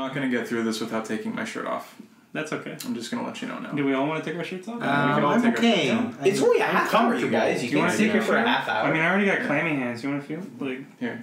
not going to get through this without taking my shirt off. That's okay. I'm just going to let you know now. Do we all want to take our shirts off? We can all take our shirts off. It's only a half hour, you guys. You want to take it for a half hour. I mean, I already got clammy hands. You want to feel? Like, here.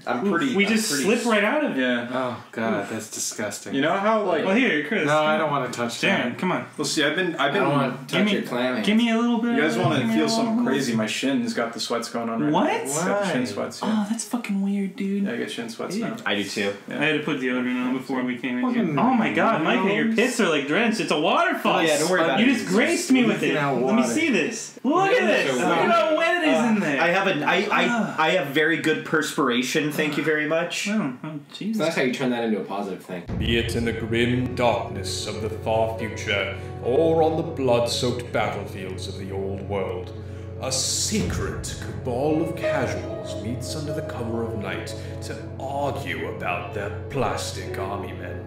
We just slip right out of it. Yeah. Oh, God, that's disgusting. You know how, like... Well, here, Chris. No, I don't want to touch Darren, that. come on. Well, see, I've been... I don't want to touch your clammy. Give me a little bit. You guys want to feel something crazy? My shin's got the sweats going on right what? now. What? Got the shin sweats, yeah. Oh, that's fucking weird, dude. Yeah, I get shin sweats now. I do too. Yeah. I had to put deodorant on before we came in here. Oh my God, Micah, your pits are like drenched. It's a waterfall. Yeah, don't worry about it. You just graced me with it. Let me see this. Look at this. Look at how wet it is in there. I have very good perspiration. Thank you very much. Oh, Jesus. So that's how you turn that into a positive thing. Be it in the grim darkness of the far future, or on the blood-soaked battlefields of the old world, a secret cabal of casuals meets under the cover of night to argue about their plastic army men.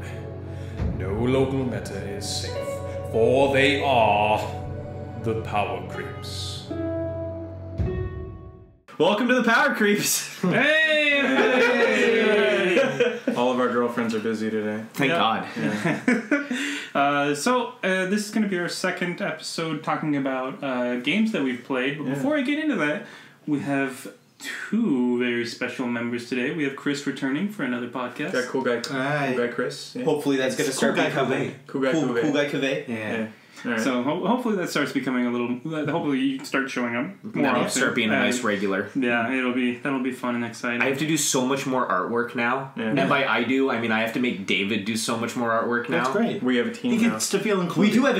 No local meta is safe, for they are the Power Creeps. Welcome to the Power Creeps. Hey! All of our girlfriends are busy today. Thank God. Yeah. So this is going to be our second episode talking about games that we've played. But before I get into that, we have two very special members today. We have Chris returning for another podcast. Got cool guy Chris. Yeah. Hopefully that's going to start becoming... Cool guy Cuvée. Yeah. Right. So hopefully that starts becoming a little... Hopefully you start showing up more often. Start being a nice regular. Yeah, that'll be fun and exciting. I have to do so much more artwork now. Yeah. And by I mean I have to make David do so much more artwork now. That's great. We have a team He now. gets to feel included. We do have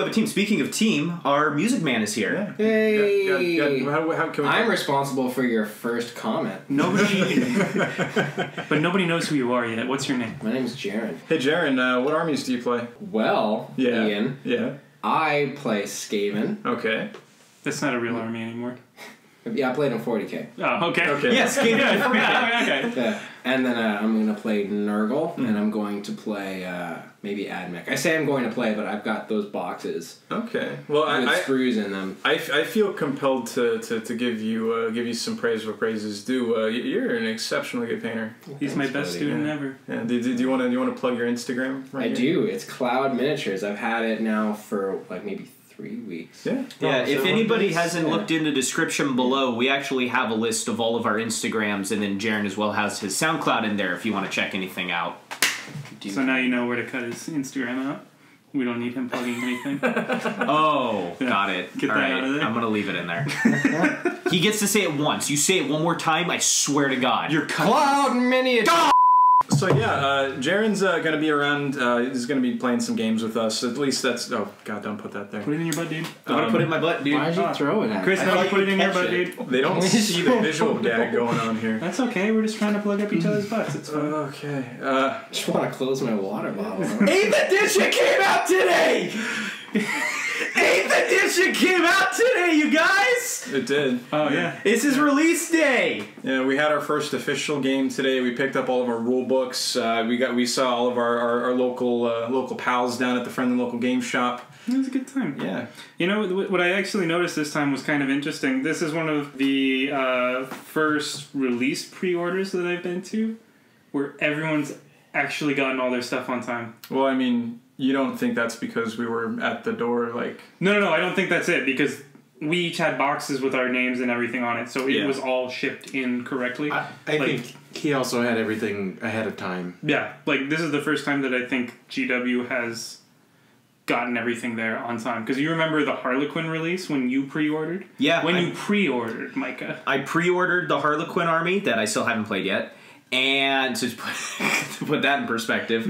a team. Speaking of team, our music man is here. Yeah. Hey! How can we... I'm responsible for your first comment. But nobody knows who you are yet. What's your name? My name's Jaren. Hey, Jaren, what armies do you play? Well, Ian, Yeah. I play Skaven. Okay. That's not a real army anymore. Yeah, I played in 40k. Oh, okay. Yes, okay. Yeah. And then I'm going to play Nurgle, and I'm going to play maybe Admech. I say I'm going to play, but I've got those boxes Okay. Well, with screws in them. I feel compelled to give you some praise where praise is due. You're an exceptionally good painter. He's my best student ever. Yeah. Do you want to plug your Instagram? I do. It's Cloud Miniatures. I've had it now for like maybe 3 weeks. Yeah. Yeah, if anybody hasn't looked in the description below, we actually have a list of all of our Instagrams, and then Jaren as well has his SoundCloud in there if you want to check anything out. So now you know where to cut his Instagram out. We don't need him plugging anything. Oh, got it. Get all that right, out of there. I'm going to leave it in there. He gets to say it once. You say it one more time, I swear to God. You're cut. Cloud Miniatures! So yeah, Jaren's going to be around. He's going to be playing some games with us. At least that's... Oh, God, don't put that there. Put it in your butt, dude. I'm going to put it in my butt, dude. Why'd you throw it at Chris, me? how do you put it in your butt, dude? They don't see the visual gag going on here. That's okay. We're just trying to plug up each other's butts. It's fine. Okay. I just want to close my water bottle. 8th edition came out today! 8th edition came out today, you guys! It did. Oh, yeah. It's his release day! Yeah, we had our first official game today. We picked up all of our rule books. We saw all of our local pals down at the friendly local game shop. It was a good time. Yeah. You know, what I actually noticed this time was kind of interesting. This is one of the first release pre-orders that I've been to where everyone's actually gotten all their stuff on time. Well, I mean, you don't think that's because we were at the door, like... No, I don't think that's it, because we each had boxes with our names and everything on it, so it was all shipped in correctly. I think he also had everything ahead of time. Yeah, like, this is the first time that I think GW has gotten everything there on time. Because you remember the Harlequin release when you pre-ordered? Yeah. When you pre-ordered, Micah. I pre-ordered the Harlequin army that I still haven't played yet. And to put that in perspective,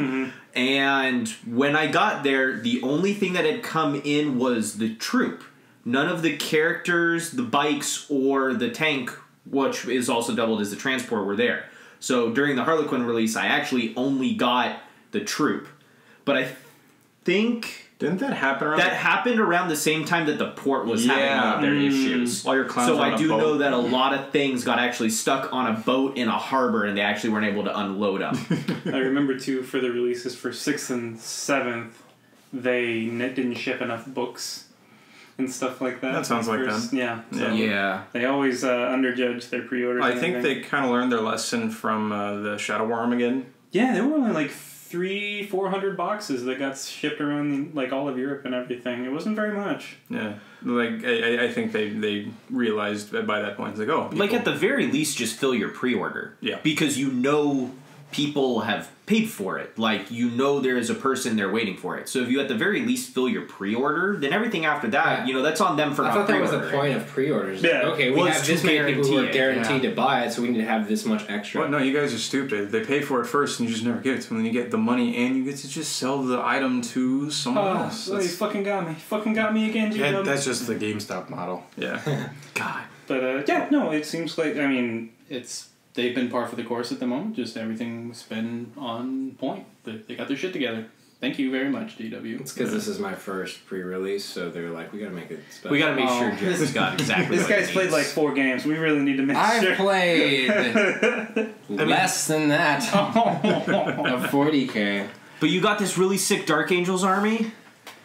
and when I got there, the only thing that had come in was the troop. None of the characters, the bikes, or the tank, which is also doubled as the transport, were there. So during the Harlequin release, I actually only got the troop. But I think... Didn't that happen around... That happened around the same time that the port was having one of their issues. All your clowns so on I a do boat. know that a lot of things got actually stuck on a boat in a harbor, and they actually weren't able to unload them. I remember, too, for the releases for 6th and 7th, they didn't ship enough books and stuff like that. That sounds like them. Yeah. So Yeah. They always underjudge their pre-orders. I think they kind of learned their lesson from the Shadow War Armageddon. Yeah, there were only like 300-400 boxes that got shipped around like all of Europe and everything. It wasn't very much. Yeah, like I think they realized by that point, it's like, oh, Like at the very least, just fill your pre-order. Yeah. Because you know people have paid for it. Like, you know there is a person there waiting for it. So if you at the very least fill your pre-order, then everything after that, you know, that's on them for I not thought that was the pre-ordering. point of pre-orders. Yeah. Okay, we Well, have it's this to many people who are guarantee it, guaranteed to buy it, so we need to have this much extra. Well, no, you guys are stupid. They pay for it first, and you just never give it to them. And then you get the money, and you get to just sell the item to someone else. Oh, you fucking got me. Fucking got me again, Yeah, GW. that's just the GameStop model. Yeah. God. But yeah, no, it seems like, I mean, They've been par for the course at the moment. Just everything's been on point. They got their shit together. Thank you very much, DW. It's because this is my first pre-release, so they're like, we gotta make it special. We gotta make sure Jess got exactly this what guy's he played needs. like 4 games. We really need to make I've sure. played less than that of 40k. But you got this really sick Dark Angels army?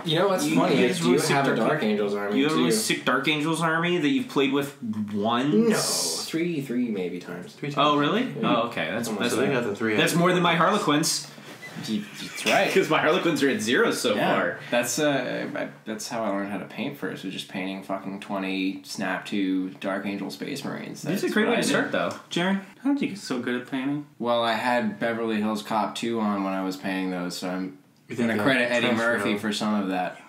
You know what's You funny? guys Is really you sick have a Dark Dark Angels army You have a too. really sick Dark Angels army that you've played with once? No, three maybe times. 3 times. Oh, really? Oh, okay. That's So they got the 3. that's more than my Harlequins. That's right. Because my Harlequins are at 0 so far. That's how I learned how to paint first. Was just painting fucking 20 Snap 2 Dark Angel Space Marines. That's a great what way I to did. start, though. Jaren, how did you get so good at painting? Well, I had Beverly Hills Cop 2 on when I was painting those, so I'm gonna that credit Eddie transfer Murphy over? for some of that.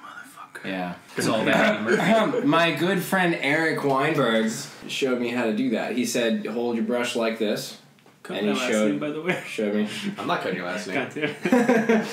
Yeah. It's all that. My good friend Erik Weinberg showed me how to do that. He said, hold your brush like this. Cut And my he last showed- name, by the way. Showed me. I'm not cutting your last name. God damn.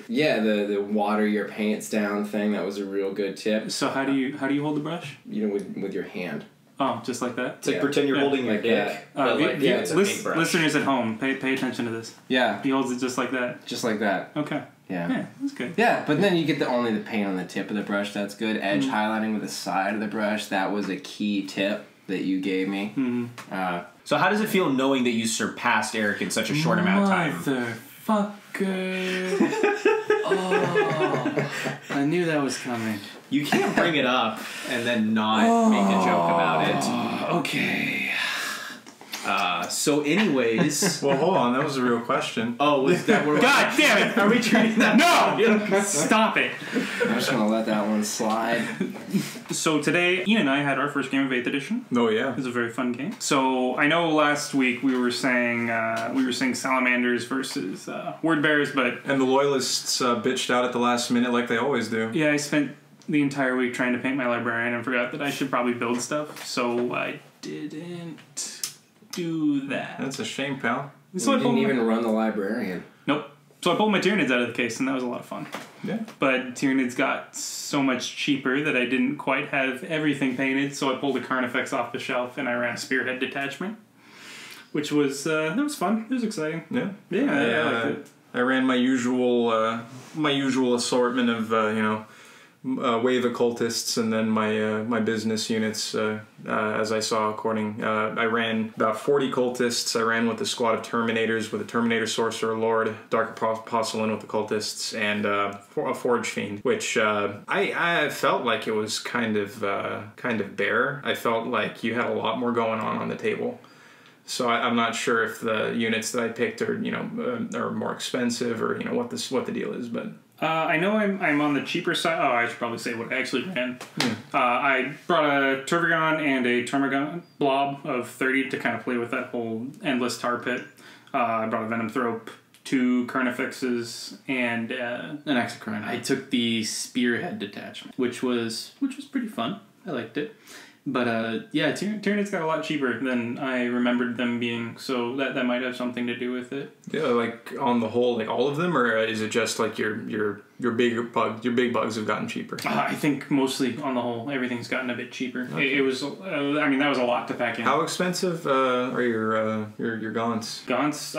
Yeah, the water your paints down thing, that was a real good tip. So how do you hold the brush? You know, with your hand. Oh, just like that. It's like Yeah. pretend you're Yeah. holding your Like dick. that. But like, yeah, it's a paintbrush. listeners at home, pay attention to this. Yeah, He holds it just like that. just like that. Okay. Yeah. Yeah, that's good. Yeah, but then you get only the paint on the tip of the brush. That's good. Edge highlighting with the side of the brush. That was a key tip that you gave me. Mm-hmm. So how does it feel knowing that you surpassed Eric in such a short amount of time? Motherfucker. Oh, I knew that was coming. You can't bring it up and then not make a joke about it. Okay. So anyways... Well, hold on. That was a real question. Oh, was that where... God damn it! Are we treating that... No! Stop it. I'm just gonna let that one slide. So today, Ian and I had our first game of 8th edition. Oh, yeah. It was a very fun game. So I know last week we were saying salamanders versus word bears, but And the loyalists bitched out at the last minute like they always do. yeah, I spent the entire week trying to paint my librarian and forgot that I should probably build stuff. So I didn't do that. That's a shame, pal. So You I pulled didn't my- even run the librarian. Nope. So I pulled my Tyranids out of the case, and that was a lot of fun. Yeah. But Tyranids got so much cheaper that I didn't quite have everything painted, so I pulled a Carnifex off the shelf and I ran a Spearhead detachment, which was that was fun. It was exciting. Yeah. Yeah, I liked it. I ran my usual assortment of wave occultists, and then my business units as I saw according. I ran about 40 cultists. I ran with a squad of Terminators with a Terminator Sorcerer Lord, Dark Apostolin with the cultists, and a Forge Fiend, which I felt like it was kind of bare. I felt like you had a lot more going on the table. So I'm not sure if the units that I picked are are more expensive or what the deal is, but I know I'm on the cheaper side. Oh, I should probably say what I actually ran. I brought a Turvagon and a Termagon blob of 30 to kind of play with that whole endless tar pit. I brought a Venomthrope, 2 Carnifexes, and An Exocrine. I took the Spearhead detachment, which was pretty fun. I liked it. But yeah, Tyranids got a lot cheaper than I remembered them being, so that might have something to do with it. yeah, like on the whole, like all of them, or is it just like your big bugs have gotten cheaper? I think mostly on the whole, everything's gotten a bit cheaper. It was, that was a lot to pack in. How expensive are your gaunts? Gaunts,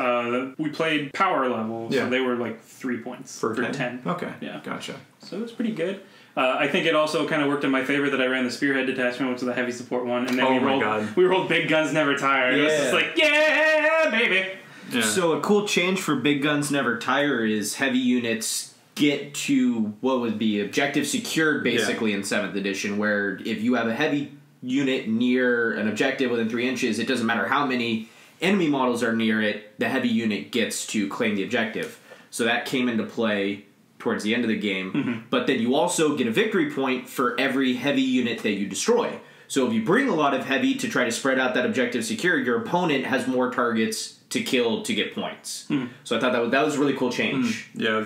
we played power level, Yeah. so they were like 3 points For 10. Okay, Yeah. gotcha. So it was pretty good. I think it also kind of worked in my favor that I ran the Spearhead detachment, which was the heavy support one, and then Oh my God. we rolled Big Guns Never Tire. It was Yeah. just like, yeah, baby. Yeah. So a cool change for Big Guns Never Tire is heavy units get to what would be objective secured basically in 7th edition, where if you have a heavy unit near an objective within 3 inches, it doesn't matter how many enemy models are near it, the heavy unit gets to claim the objective. So that came into play towards the end of the game. Mm-hmm. But then you also get a victory point for every heavy unit that you destroy. So if you bring a lot of heavy to try to spread out that objective secure, your opponent has more targets to kill to get points. So I thought that was a really cool change. Yeah,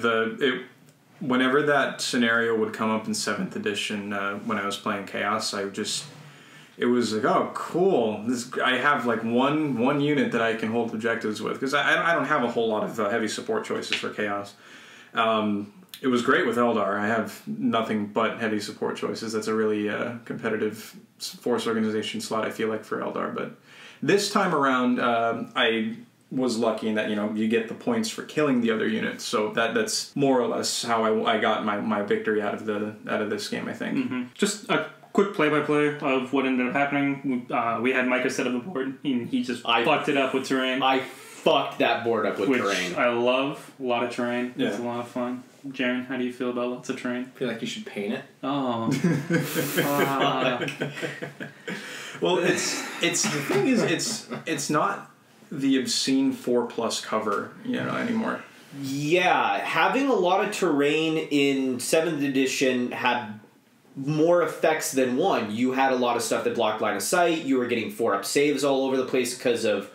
whenever that scenario would come up in 7th edition, when I was playing Chaos, it was like, oh, cool. I have like one unit that I can hold objectives with, because I don't have a whole lot of heavy support choices for Chaos. It was great with Eldar. I have nothing but heavy support choices. That's a really competitive force organization slot, I feel like, for Eldar. But this time around, I was lucky in that, you get the points for killing the other units. So that's more or less how I got my victory out of this game, I think. Just a quick play-by-play of what ended up happening. We had Micah set up the board, and he just fucked it up with terrain. I fucked that board up with terrain. I love. A lot of terrain. Yeah. It's a lot of fun. Jaren, how do you feel about lots of terrain? I feel like you should paint it. Oh. Well, the thing is, it's not the obscene 4+ cover, anymore. Yeah, having a lot of terrain in 7th edition had more effects than 1. You had a lot of stuff that blocked line of sight. You were getting 4-up saves all over the place because of,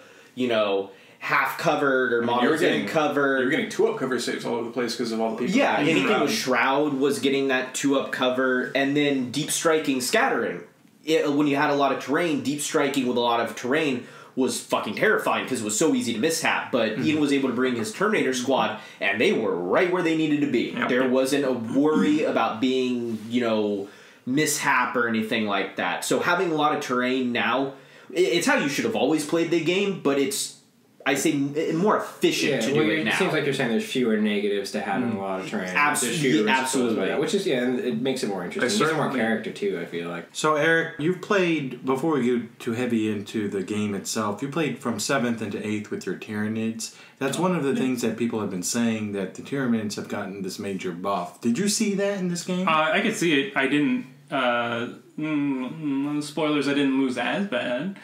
half covered or models getting covered. You were getting 2-up cover saves all over the place because of all the people. Yeah, anything with Shroud was getting that 2-up cover, and then deep striking scattering. When you had a lot of terrain, deep striking with a lot of terrain was fucking terrifying because it was so easy to mishap. But Ian was able to bring his Terminator squad, and they were right where they needed to be. Yep. There wasn't a worry about being, mishap or anything like that. So having a lot of terrain now, it's how you should have always played the game, but it's, I say, more efficient to do it now. It seems like you're saying there's fewer negatives to having a lot of terrain. Absolutely. Which is, it makes it more interesting. There's more character, too, I feel like. So, Eric, you've played, before we go too heavy into the game itself, you played from 7th into 8th with your Tyranids. That's one of the things that people have been saying, that the Tyranids have gotten this major buff. Did you see that in this game? I could see it. I didn't... spoilers, I didn't lose as bad.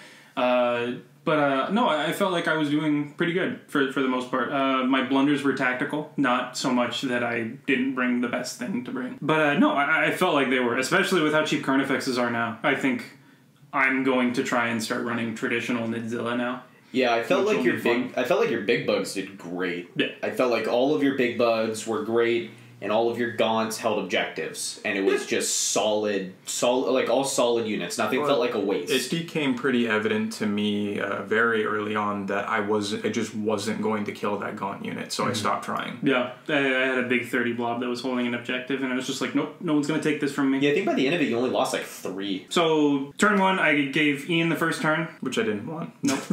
But no, I felt like I was doing pretty good for the most part. My blunders were tactical, not so much that I didn't bring the best thing to bring. But no, I felt like they were, especially with how cheap Carnifexes are now. I think I'm going to try and start running traditional Nidzilla now. Yeah, I felt like your big bugs did great. Yeah. I felt like all of your big bugs were great, and all of your gaunts held objectives, and it was just solid, like all solid units. Nothing felt like a waste. It became pretty evident to me very early on that I just wasn't going to kill that gaunt unit, so I stopped trying. Yeah, I had a big 30 blob that was holding an objective, and I was just like, nope, no one's going to take this from me. Yeah, I think by the end of it, you only lost like 3. So, turn 1, I gave Ian the first turn. Which I didn't want. Nope.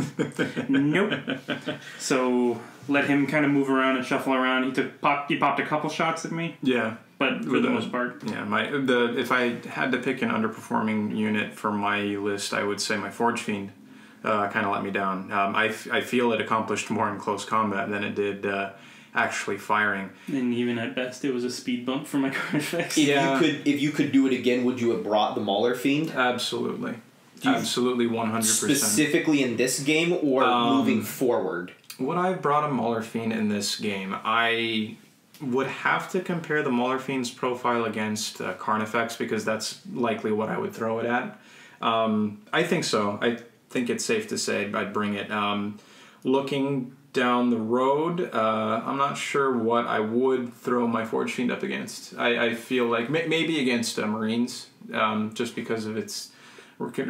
Nope. So... let him kind of move around and shuffle around. He popped a couple shots at me. Yeah, but for the most part, yeah. If I had to pick an underperforming unit for my list, I would say my Forge Fiend kind of let me down. I feel it accomplished more in close combat than it did actually firing. And even at best, it was a speed bump for my Carnifex. If you could do it again, would you have brought the Mauler Fiend? Absolutely, 100%. Specifically in this game or moving forward. Would I have brought a Mauler Fiend in this game? I would have to compare the Mauler Fiend's profile against Carnifex because that's likely what I would throw it at. I think so. I think it's safe to say I'd bring it. Looking down the road, I'm not sure what I would throw my Forge Fiend up against. I feel like maybe against Marines, just because of its...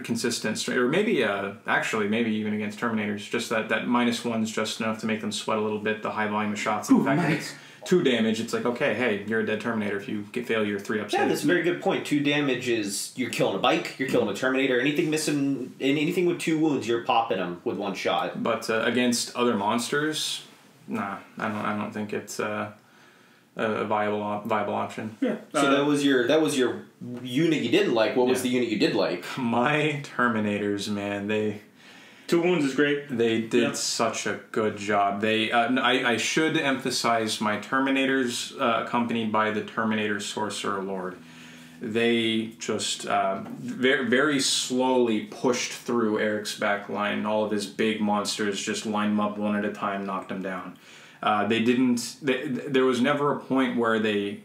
consistent, or maybe maybe even against Terminators, just that -1's just enough to make them sweat a little bit, the high volume of shots. In fact, it's 2 damage, it's like, okay, hey, you're a dead Terminator if you fail your 3-up save. Yeah, that's a very good point. 2 damage is, you're killing a bike, you're killing a Terminator, anything with 2 wounds, you're popping them with 1 shot. But against other monsters, nah, I don't think it's a viable option. Yeah. So that was your unit you didn't like. What was the unit you did like? My Terminators, man, 2 wounds is great. They did such a good job. I should emphasize my Terminators accompanied by the Terminator Sorcerer Lord. They just very, very slowly pushed through Erik's back line. All of his big monsters just lined them up one at a time, knocked them down. They didn't. There was never a point where they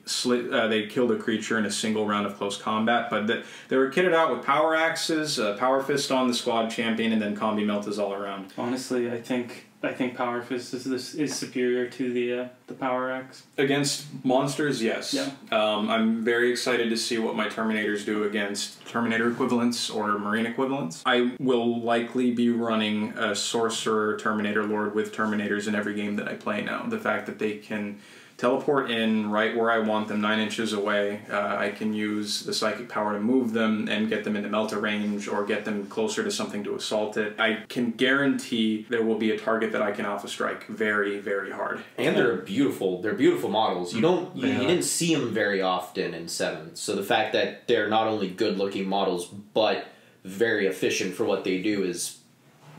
killed a creature in a single round of close combat, but they were kitted out with power axes, power fist on the squad champion, and then combi meltas all around. Honestly, I think Power Fist is superior to the Power Axe. Against monsters, yes. Yeah. I'm very excited to see what my Terminators do against Terminator equivalents or Marine equivalents. I will likely be running a Sorcerer Terminator Lord with Terminators in every game that I play now. The fact that they can teleport in right where I want them, 9 inches away. I can use the psychic power to move them and get them into Melta range or get them closer to something to assault it. I can guarantee there will be a target that I can alpha strike very, very hard. And they're beautiful models. You didn't see them very often in 7th. So the fact that they're not only good looking models but very efficient for what they do is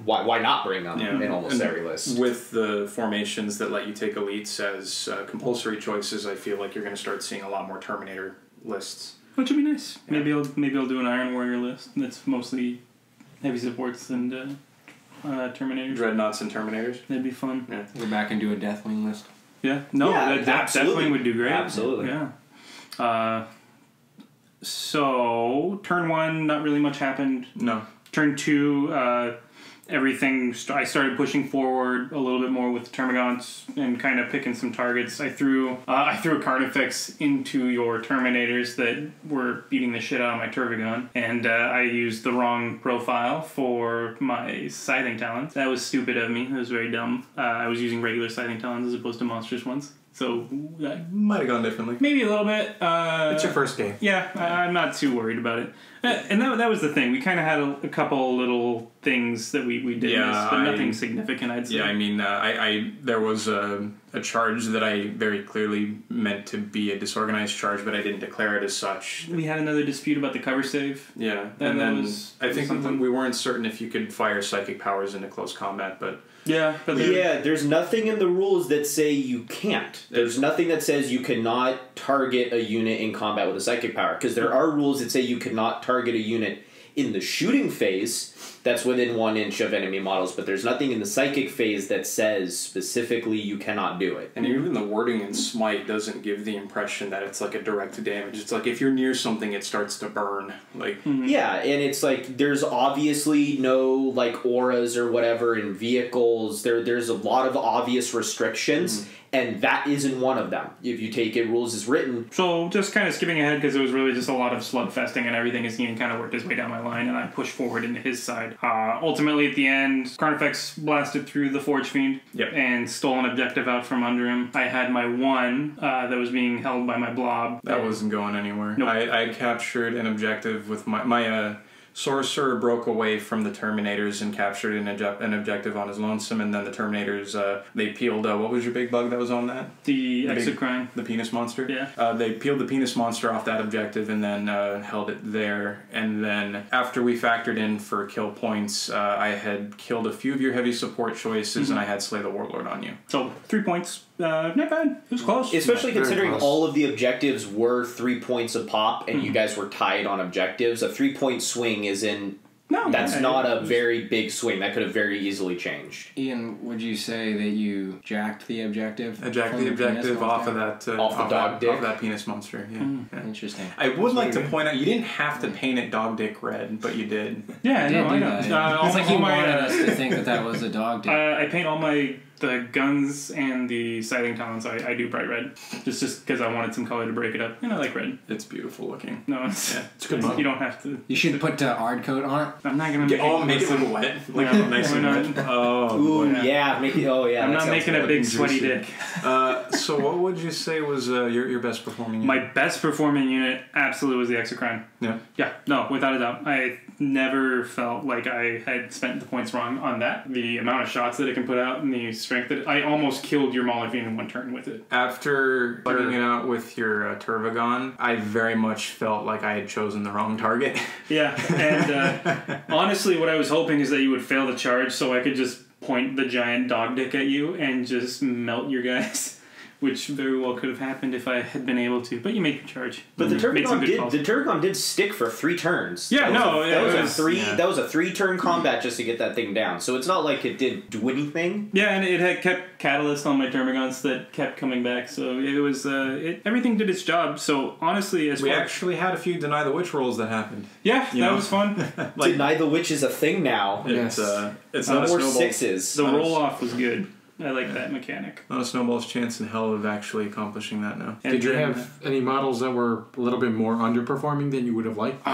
why not bring them in almost every list? With the formations that let you take elites as compulsory choices, I feel like you're going to start seeing a lot more Terminator lists. Which would be nice. Yeah. Maybe I'll do an Iron Warrior list that's mostly heavy supports and Terminators. Dreadnoughts and Terminators. That'd be fun. Yeah. Go back and do a Deathwing list. Yeah. No, Deathwing would do great. Absolutely. Yeah. So turn 1, not really much happened. No. Turn 2, everything. I started pushing forward a little bit more with the Termagants and kind of picking some targets. I threw a Carnifex into your Terminators that were beating the shit out of my Tervigon, and I used the wrong profile for my Scything Talons. That was stupid of me. It was very dumb. I was using regular Scything Talons as opposed to monstrous ones. So might have gone differently. Maybe a little bit. It's your first game. Yeah, I'm not too worried about it. And that was the thing. We kind of had a couple little things that we did miss, but nothing significant, I'd say. Yeah, I mean, there was a charge that I very clearly meant to be a disorganized charge, but I didn't declare it as such. We had another dispute about the cover save. Yeah, and then I think we weren't certain if you could fire psychic powers into close combat, but... there's nothing in the rules that say you can't. There's nothing that says you cannot target a unit in combat with a psychic power, because there are rules that say you cannot target a unit in the shooting phase that's within 1 inch of enemy models, but there's nothing in the psychic phase that says specifically you cannot do it. And even the wording in Smite doesn't give the impression that it's like a direct damage. It's like if you're near something, it starts to burn. Like Yeah, and it's like there's obviously no like auras or whatever in vehicles. There's a lot of obvious restrictions. And that isn't one of them, if you take it rules as written. So, just kind of skipping ahead, because it was really just a lot of slugfesting and everything as Ian kind of worked his way down my line, and I pushed forward into his side. Ultimately, at the end, Carnifex blasted through the Forge Fiend and stole an objective out from under him. I had my 1 that was being held by my blob. That wasn't going anywhere. Nope. I captured an objective with my Sorcerer broke away from the Terminators and captured an objective on his lonesome, and then the Terminators, they peeled, what was your big bug that was on that? The Exocrine. The penis monster? Yeah. They peeled the penis monster off that objective and then held it there, and then after we factored in for kill points, I had killed a few of your heavy support choices, and I had Slay the Warlord on you. So, 3 points. Not bad. It was close. Especially considering close. all of the objectives were 3 points a pop, and you guys were tied on objectives. A 3-point swing that's not a very big swing. That could have very easily changed. Ian, would you say that you jacked the objective? I jacked the objective off of that off that penis monster. Yeah. Interesting. I would like to point out you didn't have to paint it dog dick red, but you did. Yeah, I know. It's like he wanted us to think that was a dog dick. I paint all the guns and the Scything Talons, I do bright red. Just because I wanted some color to break it up. And I like red. It's beautiful looking. No, it's good model. You don't have to. You should put Ard coat on it. I'm not going to make it a little wet. Like nice and wet. Oh, Ooh, boy. yeah. I'm not making a big sweaty dick. So what would you say was your best performing unit? My best performing unit absolutely was the Exocrine. Yeah. Yeah, no, without a doubt. I never felt like I had spent the points wrong on that. The amount of shots that it can put out and the strength that I almost killed your Mollyfiend in 1 turn with it. After starting it out with your Tervigon, I very much felt like I had chosen the wrong target. Yeah, and honestly, what I was hoping is that you would fail the charge so I could just point the giant dog dick at you and just melt your guys. which very well could have happened if I had been able to. But you make your charge. But the Made some good Tervigon calls. did stick for 3 turns. Yeah, That was a 3-turn combat just to get that thing down. So it's not like it did do anything. Yeah, and it had kept Catalyst on my Termagants that kept coming back. So it was everything did its job. So honestly, We actually had a few Deny the Witch rolls that happened. Yeah, that was fun. Deny the Witch is a thing now. It's not a More snowball. 6s. The roll off was good. I like that mechanic. Not a snowball's chance in hell of actually accomplishing that now. And Did you then, have any models that were a little bit more underperforming than you would have liked?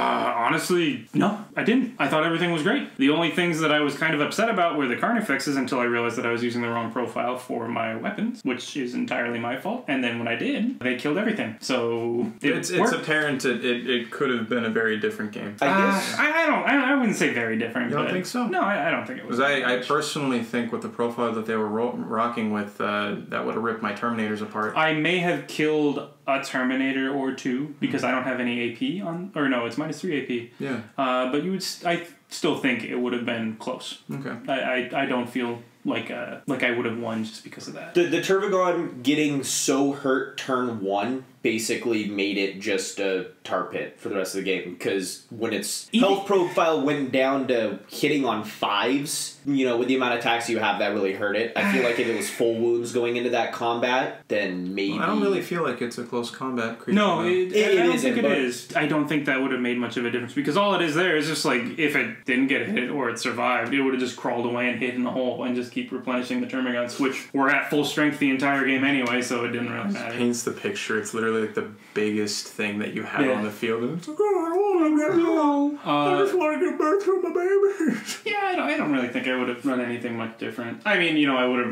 honestly, no, I didn't. I thought everything was great. The only things that I was kind of upset about were the Carnifexes until I realized that I was using the wrong profile for my weapons, which is entirely my fault. And then when I did, they killed everything. So It's apparent it could have been a very different game. I guess. I wouldn't say very different. You don't but think so? No, I don't think it was. Because I personally think with the profile that they were rocking with, that would have ripped my Terminators apart. I may have killed a Terminator or two because I don't have any AP on, or no, it's -3 AP. Yeah. But I still think it would have been close. Okay. I don't feel like I would have won just because of that. The Tervigon getting so hurt turn 1 basically made it just a tar pit for the rest of the game, because when its health profile went down to hitting on 5s, with the amount of attacks you have, that really hurt it. I feel like if it was full wounds going into that combat, then maybe... Well, I don't really feel like it's a close combat creature. No, I don't isn't, think it is. I don't think that would have made much of a difference, because all it is there is just like, if it didn't get hit or it survived, it would have just crawled away and hit in the hole and just keep replenishing the Termagants, which were at full strength the entire game anyway, so it didn't really matter. Paints the picture. It's literally like the biggest thing that you have on the field, and it's like, oh, I want to get home. I just want to get back to my babies. Yeah, I don't really think I would have run anything much different. I mean,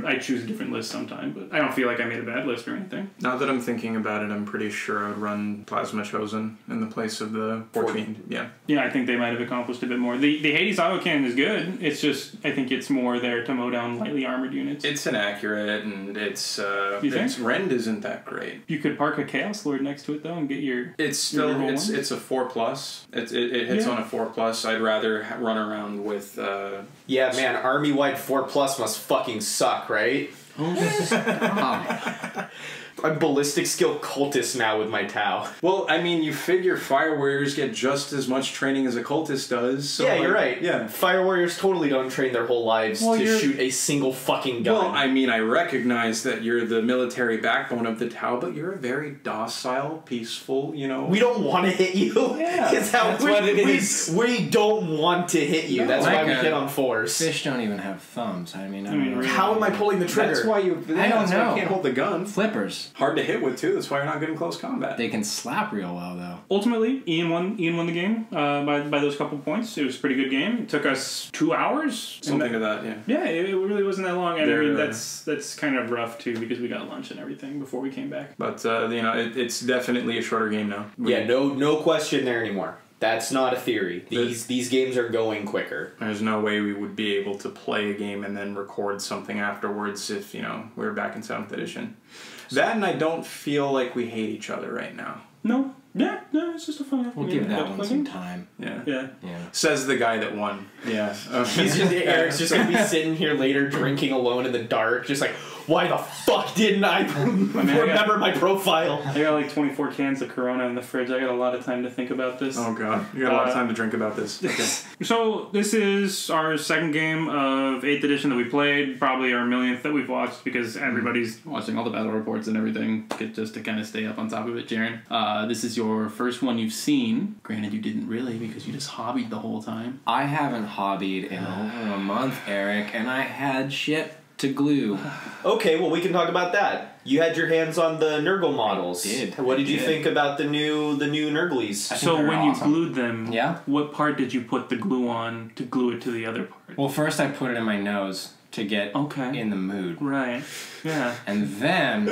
I'd choose a different list sometime, but I don't feel like I made a bad list or anything. Now that I'm thinking about it, I'm pretty sure I would run Plasma Chosen in the place of the 14. Yeah. Yeah, I think they might have accomplished a bit more. The Hades auto cannon is good. It's just, I think it's more there to mow down lightly armored units. It's inaccurate, and it's Rend isn't that great. You could park a Chaos Lord next to it though and get your... It's still it's a 4+. It hits on a 4+. I'd rather run around with. Yeah, man, army-wide 4+ must fucking suck, right? I'm ballistic skill cultist now with my Tau. Well, I mean, you figure Fire Warriors get just as much training as a cultist does. So Yeah, you're right. Yeah. Fire Warriors totally don't train their whole lives to shoot a single fucking gun. Well, I mean, I recognize that you're the military backbone of the Tau, but you're a very docile, peaceful, We don't want to hit you. Yeah, that's what it is. We don't want to hit you. No, that's why we Micah, hit on 4s. Fish don't even have thumbs. I mean, I don't know. How am I pulling the trigger? That's why you. I don't that's why know. you can't hold the gun. Flippers. Hard to hit with too. That's why you're not good in close combat. They can slap real well, though. Ultimately, Ian won the game by those couple points. It was a pretty good game. It took us 2 hours. Something to that, yeah. Yeah, it really wasn't that long. And I mean, that's kind of rough too, because we got lunch and everything before we came back. But it's definitely a shorter game now. No question there anymore. That's not a theory. These games are going quicker. There's no way we would be able to play a game and then record something afterwards if, we were back in 7th edition. That, and I don't feel like we hate each other right now. No. Yeah, no, it's just a fun. We'll give that one some time. Yeah. Says the guy that won. Yeah. Eric's just gonna be sitting here later drinking alone in the dark, just like, why the fuck didn't I remember my profile? I got like 24 cans of Corona in the fridge. I got a lot of time to think about this. Oh god, you got a lot of time to drink about this. Okay. So this is our second game of 8th edition that we played, probably our millionth that we've watched, because everybody's watching all the battle reports and everything, just to kind of stay up on top of it, Jaren. This is your first one you've seen. Granted, you didn't really, because you just hobbied the whole time. I haven't hobbied in over a month, Eric, and I had shit to glue. Okay, well, we can talk about that. You had your hands on the Nurgle models. I did. What did you think about the new Nurglies? So when you glued them, Yeah? what part did you put the glue on to glue it to the other part? Well, first I put it in my nose to get in the mood. Right. Yeah. And then...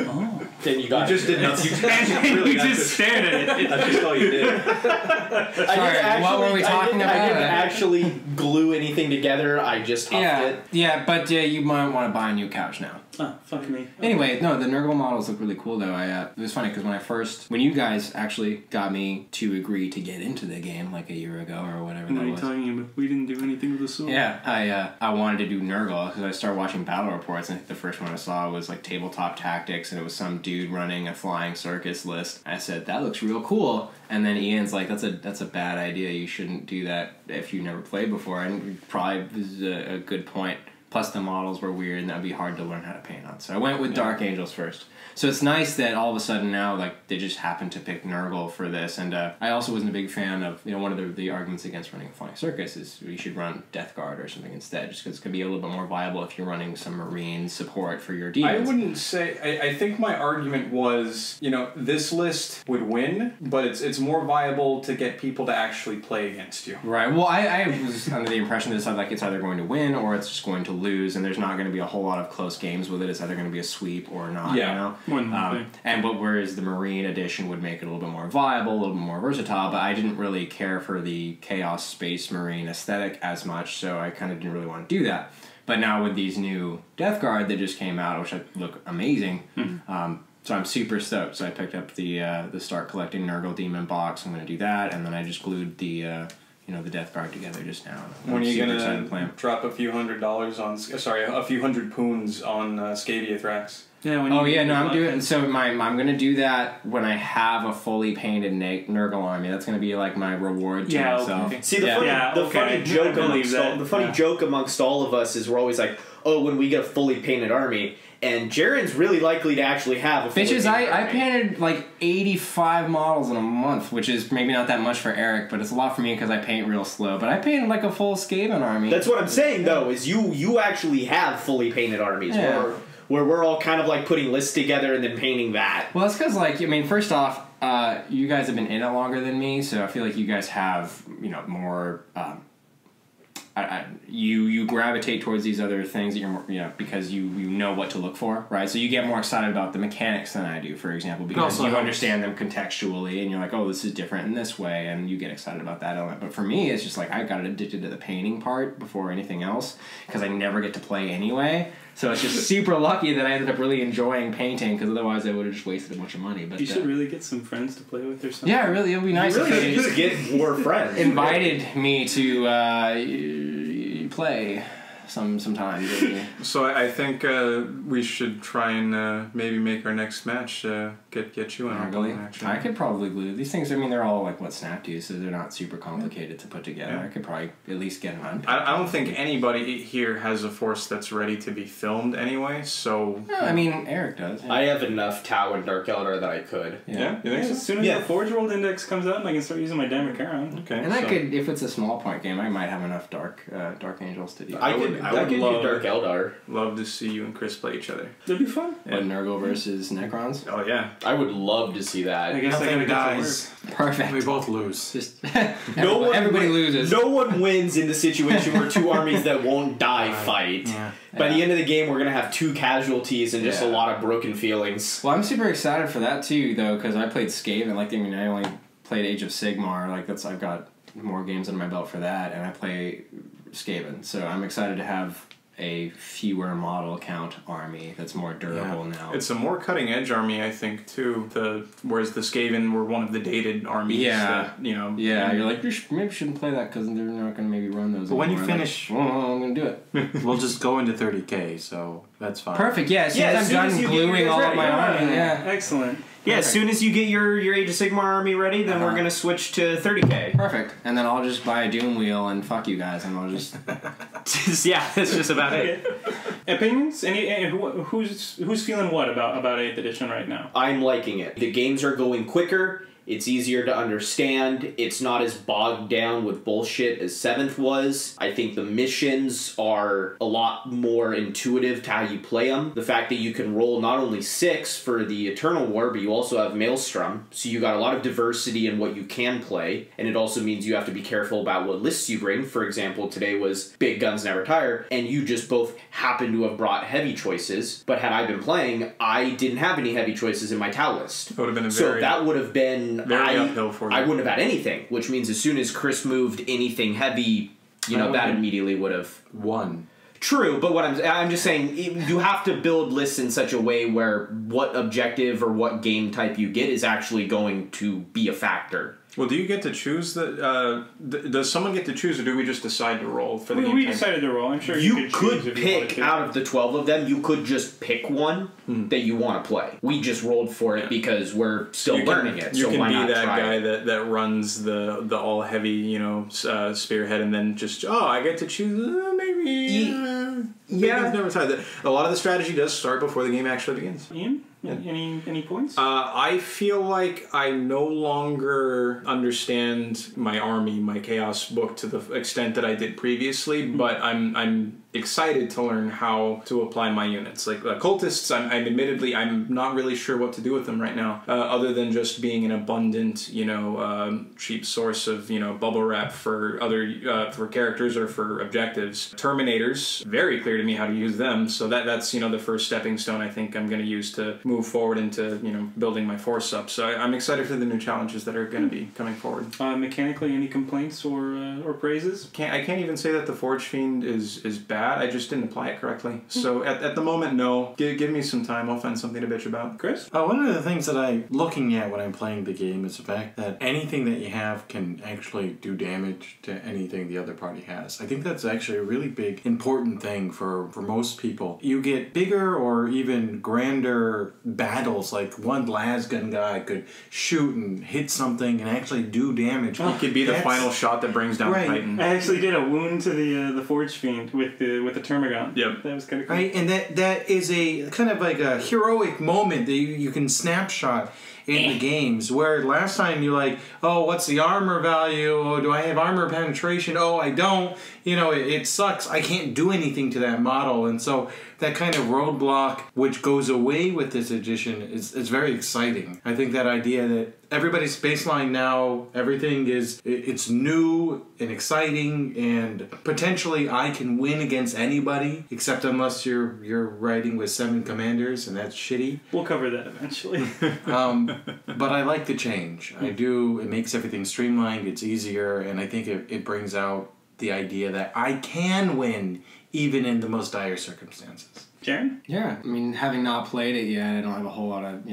Then you got just did nothing. You just stared at it. That's just all you did. Sorry, what were we talking about? I didn't actually glue anything together. I just huffed it. Yeah, but you might want to buy a new couch now. Oh, fuck me. Anyway, no, the Nurgle models look really cool, though. It was funny, because when you guys actually got me to agree to get into the game, like a year ago, or whatever What that are you was. talking about? We didn't do anything with the sword. Yeah, I wanted to do Nurgle, because I started watching battle reports, and I think the first one I saw was, like, Tabletop Tactics, and it was some dude running a flying circus list. I said, that looks real cool, and then Ian's like, that's a bad idea, you shouldn't do that if you never played before, and probably is a good point. Plus the models were weird and that would be hard to learn how to paint on. So I went with Dark Angels first. So it's nice that all of a sudden now, like, they just happened to pick Nurgle for this. And I also wasn't a big fan of, one of the arguments against running a flying circus is you should run Death Guard or something instead, just because it's going to be a little bit more viable if you're running some Marine support for your demons. I wouldn't say... I think my argument was, this list would win, but it's more viable to get people to actually play against you. Right. Well, I was under the impression that it's either going to win or it's just going to lose, and there's not going to be a whole lot of close games with it. It's either going to be a sweep or not, whereas the Marine edition would make it a little bit more viable, a little bit more versatile, but I didn't really care for the Chaos Space Marine aesthetic as much, so I kind of didn't really want to do that. But now with these new Death Guard that just came out, which look amazing, so I'm super stoked. So I picked up the Start Collecting Nurgle Demon box. I'm going to do that, and then I just glued the Death Guard together just now. When are you gonna drop a few $100s on? A few hundred poons on Scaviathrax? Yeah. I'm doing. So I'm gonna do that when I have a fully painted Nurgle army. That's gonna be like my reward to myself. Okay. See, the funny joke amongst all of us is we're always like, oh, when we get a fully painted army. And Jaren's really likely to actually have a fully painted army. I painted like 85 models in a month, which is maybe not that much for Erik, but it's a lot for me because I paint real slow. But I painted like a full Skaven army. That's what I'm saying, though, is you actually have fully painted armies. Yeah. Where we're all kind of like putting lists together and then painting that. Well, it's because, first off, you guys have been in it longer than me, so I feel like you guys have, more... you gravitate towards these other things that you're more, because you know what to look for, right? So you get more excited about the mechanics than I do, for example, because you understand them contextually, and you're like, oh, this is different in this way, and you get excited about that element. But for me, it's just like I got addicted to the painting part before anything else, because I never get to play anyway. So it's just super lucky that I ended up really enjoying painting, because otherwise I would have just wasted a bunch of money. But you should really get some friends to play with or something. Yeah, really, it would be nice if you just get more friends. Invited me to play sometime. So I think we should try and maybe make our next match get you in our really? actually. I could probably glue these things. I mean, they're all like snap to, so they're not super complicated to put together. Yeah. I could probably at least get them on. I don't think anybody here has a force that's ready to be filmed anyway. So no, I mean, Erik does. Yeah. I have enough Tau and Dark Eldar that I could. Yeah, you think so? As soon as the Forge World Index comes out, and I can start using my Damacaron. Okay, and I could, if it's a small point game, I might have enough Dark Angels to do. I would do Dark Eldar. Love to see you and Chris play each other. That'd be fun. Yeah. Nurgle versus Necrons. Oh yeah, I would love to see that. I guess I gotta dies. Perfect. We both lose. Just everybody loses. No one wins in the situation where two armies that won't die fight. Yeah. By the end of the game, we're gonna have 2 casualties and just a lot of broken feelings. Well, I'm super excited for that too, though, because I played Skaven. I only played Age of Sigmar. I've got more games under my belt for that, and I play Skaven. So I'm excited to have a fewer model count army that's more durable now. It's a more cutting edge army, I think, too. Whereas the Skaven were one of the dated armies. Yeah, that, you're like maybe shouldn't play that because they're not going to maybe run those. But when you finish, I'm going to do it. We'll just go into 30k, so that's fine. Perfect. Yeah, as soon as I'm done gluing all of my army. Yeah, excellent. Yeah, as soon as you get your Age of Sigmar army ready, then we're gonna switch to 30k. Perfect. And then I'll just buy a Doom Wheel and fuck you guys, and I'll just yeah, that's just about it. Opinions? Who's feeling what about 8th edition right now? I'm liking it. The games are going quicker. It's easier to understand. It's not as bogged down with bullshit as 7th was. I think the missions are a lot more intuitive to how you play them. The fact that you can roll not only 6 for the Eternal War, but you also have Maelstrom. So you got a lot of diversity in what you can play. And it also means you have to be careful about what lists you bring. For example, today was Big Guns Never Tire. And you just both happen to have brought heavy choices. But had I been playing, I didn't have any heavy choices in my Tau list. It would have been that would have been very uphill for you. I wouldn't have had anything, which means as soon as Chris moved anything heavy, that immediately would have won. True, but what I'm just saying, you have to build lists in such a way where what objective or what game type you get is actually going to be a factor. Well, do you get to choose does someone get to choose, or do we just decide to roll for the game? We decided to roll. I'm sure You could could pick out of the 12 of them. You could just pick one that you want to play. We just rolled for it because we're still learning it. You so can why be not that try guy it? that runs the all heavy spearhead, and then just I get to choose maybe. I've never tried that. A lot of the strategy does start before the game actually begins. Ian, any points? I feel like I no longer understand my army, my chaos book to the extent that I did previously, but I'm excited to learn how to apply my units. Like cultists, I'm not really sure what to do with them right now, other than just being an abundant, cheap source of bubble wrap for other for characters or for objectives. Terminators, very clear to me how to use them, so that's the first stepping stone I think I'm going to use to move forward into building my force up. So I'm excited for the new challenges that are going to be coming forward. Mechanically, any complaints or praises? I can't even say that the Forge Fiend is bad. I just didn't apply it correctly. So at the moment, no. Give me some time. I'll find something to bitch about. Chris? One of the things that I'm looking at when I'm playing the game is the fact that anything that you have can actually do damage to anything the other party has. I think that's actually a really big, important thing for most people. You get bigger or even grander battles, like one lasgun guy could shoot and hit something and actually do damage. It could be the final shot that brings down the Titan. I actually did a wound to the Forge Fiend with the Termagant. Yep. That was kind of cool. Right, and that is a kind of like a heroic moment that you can snapshot in the games, where last time you're like, oh, what's the armor value? Oh, do I have armor penetration? Oh, I don't. It sucks. I can't do anything to that model. And so that kind of roadblock, which goes away with this edition, is very exciting. I think that idea that everybody's baseline now, everything it's new and exciting, and potentially I can win against anybody, except unless you're riding with 7 commanders, and that's shitty. We'll cover that eventually. But I like the change. I do. It makes everything streamlined. It's easier, and I think it brings out the idea that I can win even in the most dire circumstances. Jaren? Yeah, I mean, having not played it yet, I don't have a whole lot of,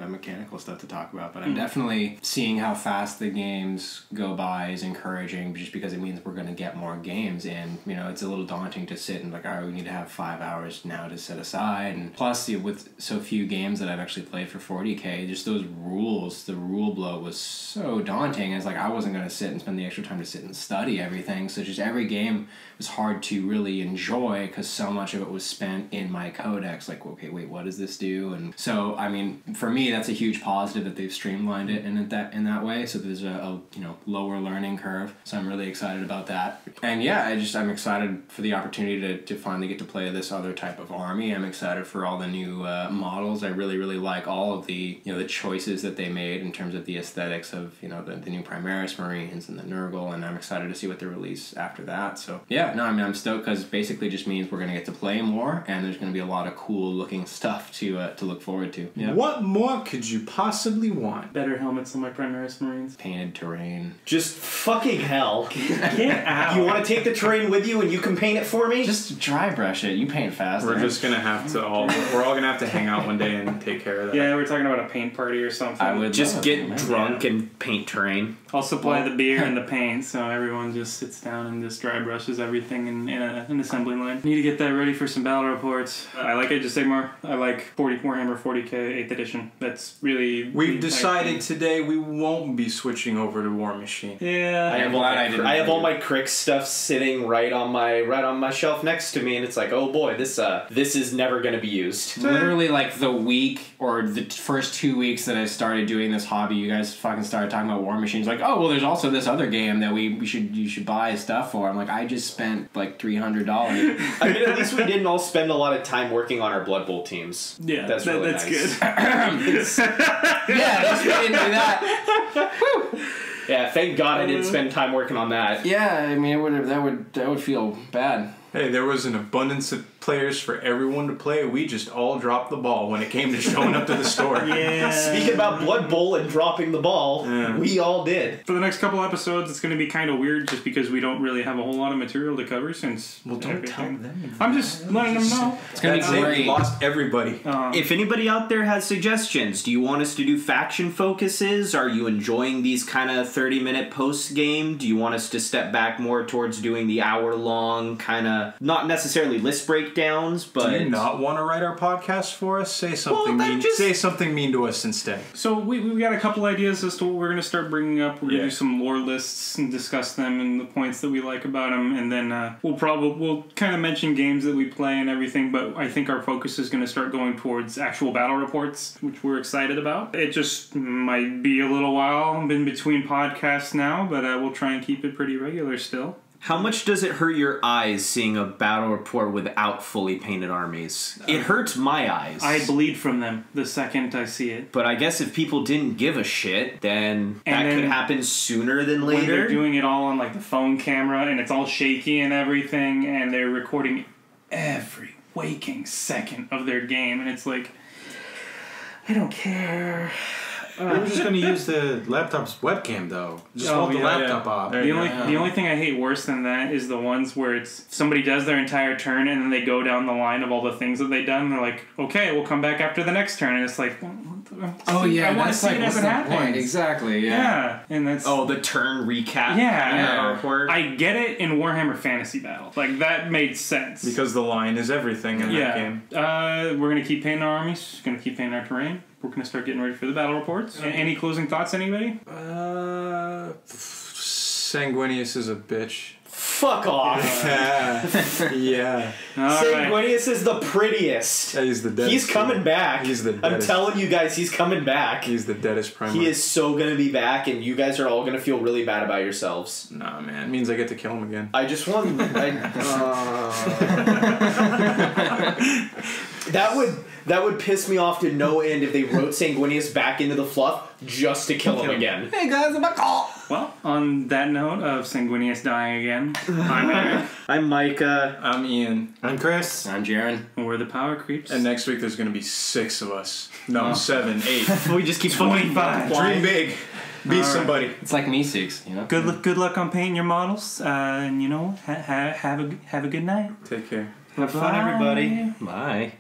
mechanical stuff to talk about, but I'm definitely seeing how fast the games go by is encouraging, just because it means we're going to get more games, and, it's a little daunting to sit and we need to have 5 hours now to set aside, and plus, with so few games that I've actually played for 40K, just those rules, the rule bloat was so daunting. It's like I wasn't going to sit and spend the extra time to sit and study everything, so just every game was hard to really enjoy, because so much of it was spent in my codex, like, okay, wait, what does this do? And so, I mean, for me, that's a huge positive that they've streamlined it in that way, so there's a lower learning curve, so I'm really excited about that. And yeah, I'm excited for the opportunity to finally get to play this other type of army. I'm excited for all the new models. I really, really like all of the the choices that they made in terms of the aesthetics of the new Primaris Marines and the Nurgle, and I'm excited to see what they release after that. So yeah, no, I mean, I'm stoked, because basically just means we're going to get to play more, and there's going to be a lot of cool looking stuff to look forward to. Yeah. What more could you possibly want? Better helmets on my Primaris Marines. Painted terrain. Just fucking hell. Get out. You want to take the terrain with you and you can paint it for me? Just dry brush it. You paint faster. We're just gonna have to we're all gonna have to hang out one day and take care of that. Yeah, we're talking about a paint party or something. I would just get man. drunk and paint terrain. I'll supply the beer and the paint, so everyone just sits down and just dry brushes everything in an assembly line. Need to get that ready for some battle reports. I like Age of Sigmar. I like Warhammer 40K 8th edition. That's really... We've decided today we won't be switching over to War Machine. Yeah. I have all my Crick stuff sitting right on my shelf next to me, and it's like, oh boy, this is never going to be used. Literally, like the week or the first 2 weeks that I started doing this hobby, you guys fucking started talking about War Machines. Like, oh well, there's also this other game that you should buy stuff for. I'm like, I just spent like $300. I mean, at least we didn't all spend a lot of time working on our Blood Bowl teams. Yeah, that's really nice. Good. Yeah, at least we didn't do that. Woo. Yeah, thank God I didn't spend time working on that. Yeah, I mean, that would feel bad. Hey, there was an abundance of players for everyone to play. We just all dropped the ball when it came to showing up to the store. Yeah. Speaking about Blood Bowl and dropping the ball, we all did. For the next couple episodes, it's going to be kind of weird just because we don't really have a whole lot of material to cover since. Well, don't tell them. I'm just letting them know. It's gonna be great. We lost everybody. If anybody out there has suggestions, do you want us to do faction focuses? Are you enjoying these kind of 30-minute post-game? Do you want us to step back more towards doing the hour-long kind of, not necessarily list breakdowns, but... Do you not want to write our podcast for us? Say something mean. Say something mean to us instead. So we got a couple ideas as to what we're going to start bringing up. We're going to do some lore lists and discuss them and the points that we like about them, and then we'll kind of mention games that we play and everything. But I think our focus is going to start going towards actual battle reports, which we're excited about. It just might be a little while in between podcasts now, but we'll try and keep it pretty regular still. How much does it hurt your eyes seeing a battle report without fully painted armies? It hurts my eyes. I bleed from them the second I see it. But I guess if people didn't give a shit, then that could happen sooner than later. When they're doing it all on like the phone camera and it's all shaky and everything, and they're recording every waking second of their game, and it's like, I don't care. We're just going to use the laptop's webcam, though. Just hold the laptop off. The only thing I hate worse than that is the ones where it's somebody does their entire turn and then they go down the line of all the things that they've done. And they're like, okay, we'll come back after the next turn, and it's like, oh yeah, I want to that's see like it as what's it the happens. point? Exactly. Yeah, and that's the turn recap. Yeah, report. I get it in Warhammer Fantasy Battle. Like that made sense Because the line is everything in that game. We're gonna keep painting our armies. Gonna keep painting our terrain. We're gonna start getting ready for the battle reports. Any closing thoughts, anybody? Sanguinius is a bitch. Fuck off. Yeah. Sanguinius is the prettiest. Yeah, he's the deadest. He's coming back. He's the deadest. I'm telling you guys, he's coming back. He's the deadest Primarch. He is so gonna be back, and you guys are all gonna feel really bad about yourselves. Nah, man. It means I get to kill him again. I just want... That would piss me off to no end if they wrote Sanguinius back into the fluff just to kill him again. Hey guys, I'm back. Well, on that note of Sanguinius dying again, I'm Erik. I'm Micah. I'm Ian. I'm Chris. I'm Jaren. And we're the Power Creeps. And next week there's going to be 6 of us. No, 7, 8. We just keep 25. Dream big. Be somebody. It's like me 6, you know. Good luck on painting your models. And have a good night. Take care. Have fun, everybody. Bye.